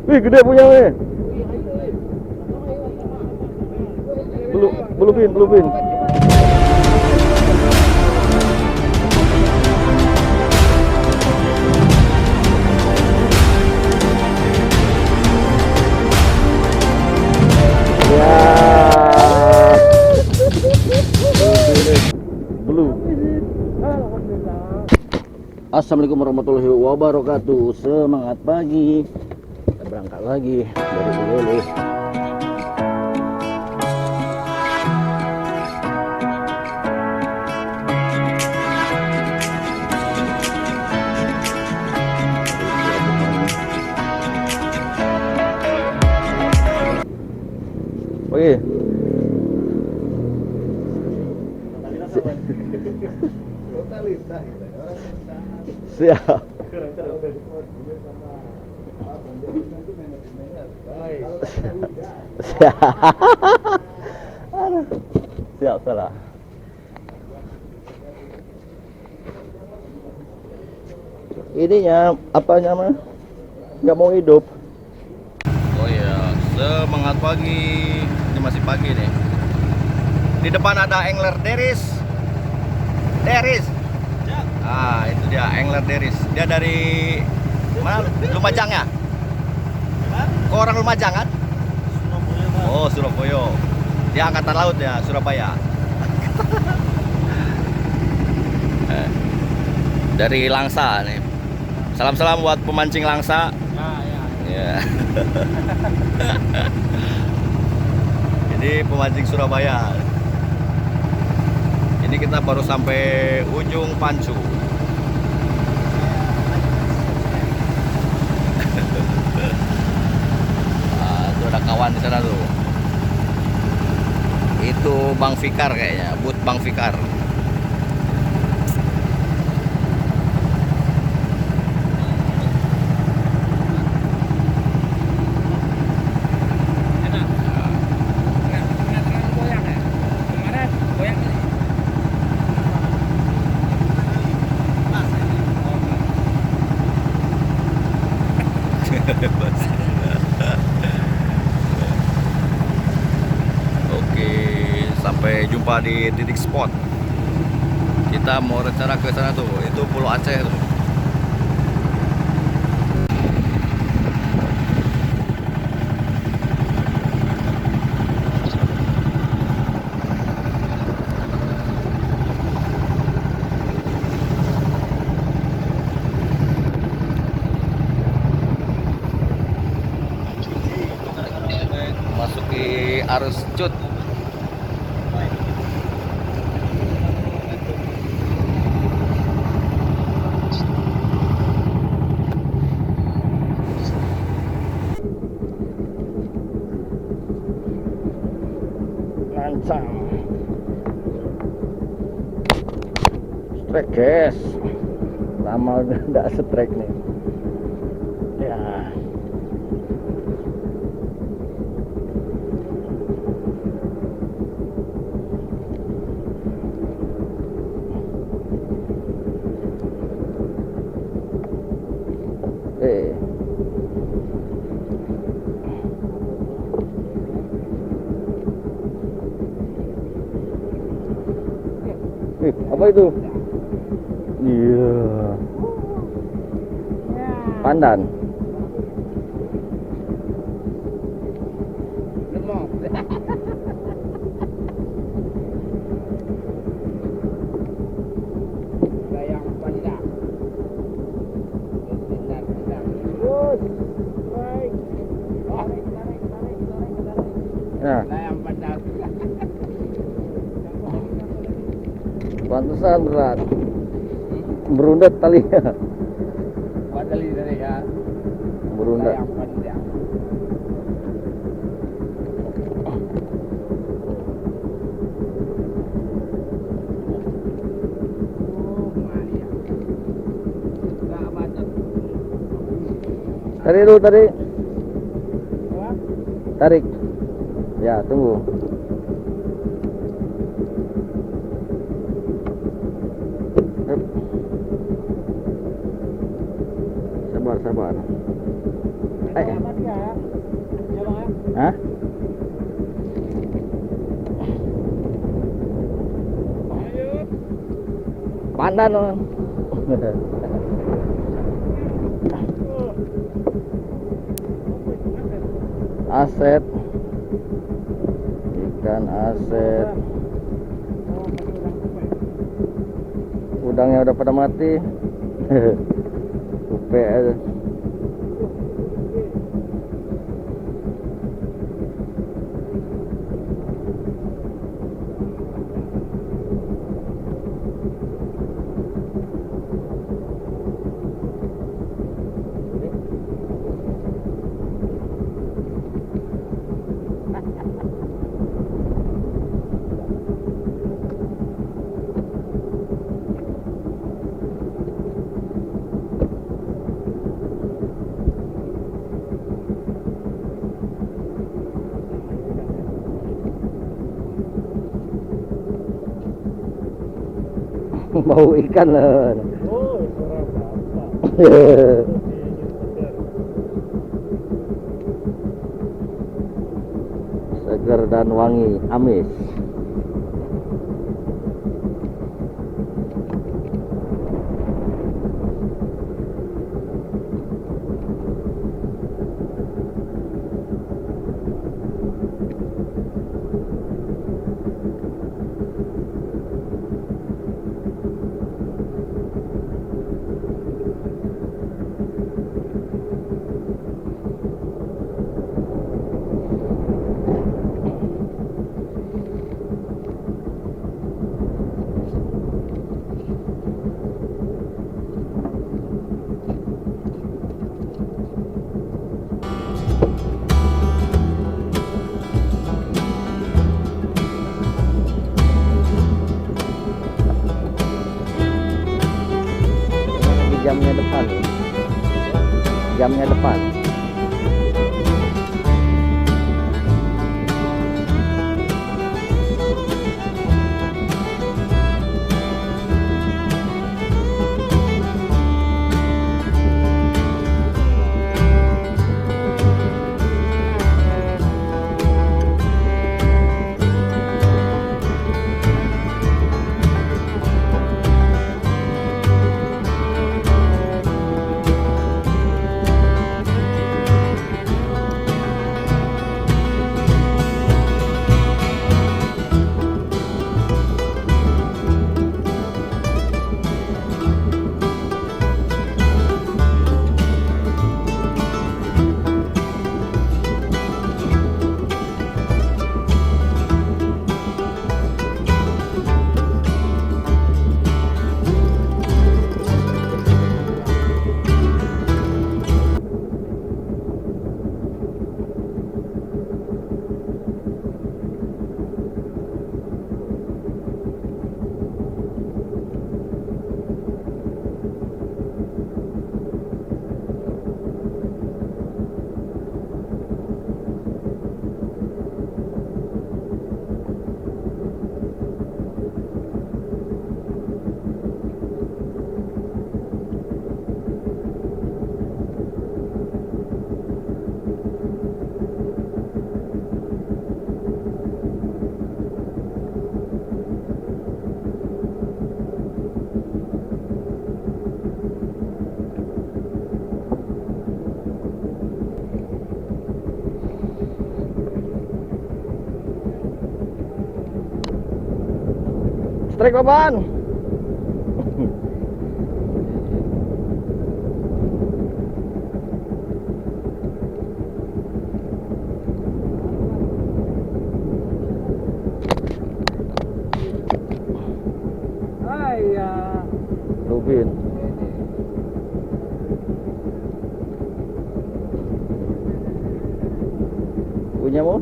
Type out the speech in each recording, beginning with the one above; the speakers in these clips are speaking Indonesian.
Wih, gede punya weh. Belum. Ya. Belum. Assalamualaikum warahmatullahi wabarakatuh. Semangat pagi. Kita berangkat lagi dari Ulele. Oke. Siap. Siap salah. Ininya apanya mah? Nggak mau hidup. Oh ya, semangat pagi. Ini masih pagi nih. Di depan ada Angler Deris. Ah, itu dia Angler Deris. Dia dari mana? Lumajang ya? Kok orang Lumajang kan? Surabaya. Oh, Surabaya. Dia angkatan laut ya, Surabaya. Dari Langsa nih. Salam-salam buat pemancing Langsa. Ya. Ini pemancing Surabaya. Ini kita baru sampai ujung Pancu. Nah, itu ada kawan di sana tuh. Itu Bang Fikar kayaknya, but Bang Fikar. Oke, sampai jumpa di titik spot. Kita mau rencana ke sana tuh, itu Pulau Aceh tuh. Masuki arus cut. Lancang. Strike guys. Lama udah enggak strike nih. Ya. Apa itu? Iya. Pandan. Nah, pantesan berat. Berundat talinya. Berundat. Tarik dulu, tarik. Tarik. Ya, tunggu. Sabar. sabar. Hah? Pandan on. Aset. Ikan aset. Udangnya udah pada mati. Kupe aja. Bau ikan lah. Segar dan wangi, amis. Jamnya depan ya. Jamnya depan. Strike papan. Rubin. Punyamu?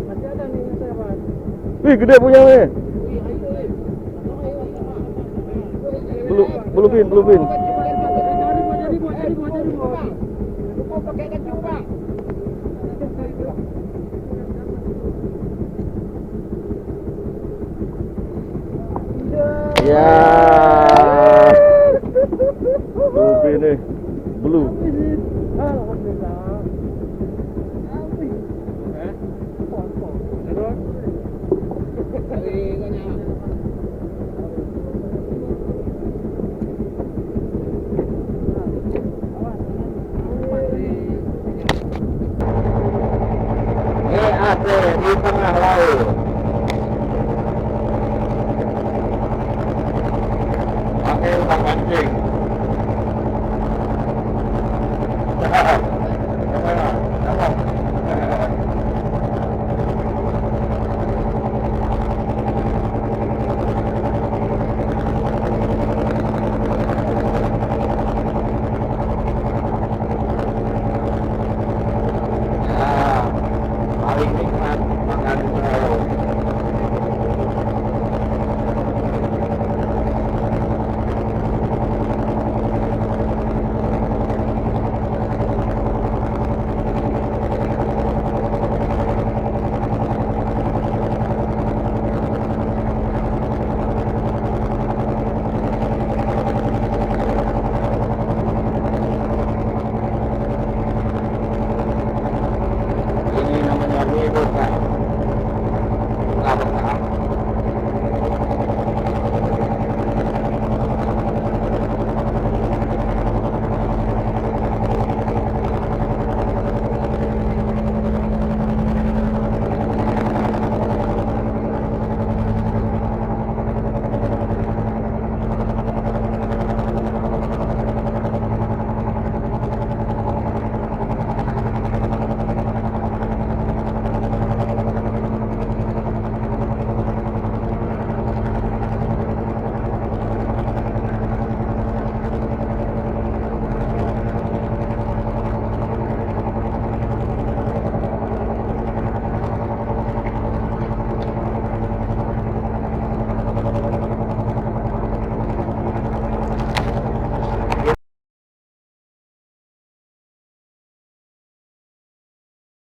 Masih ada nih saya, Pak. Wih, gede punya nih. Bluefin. Ya. Bluefin nih. Blue. tengah laut.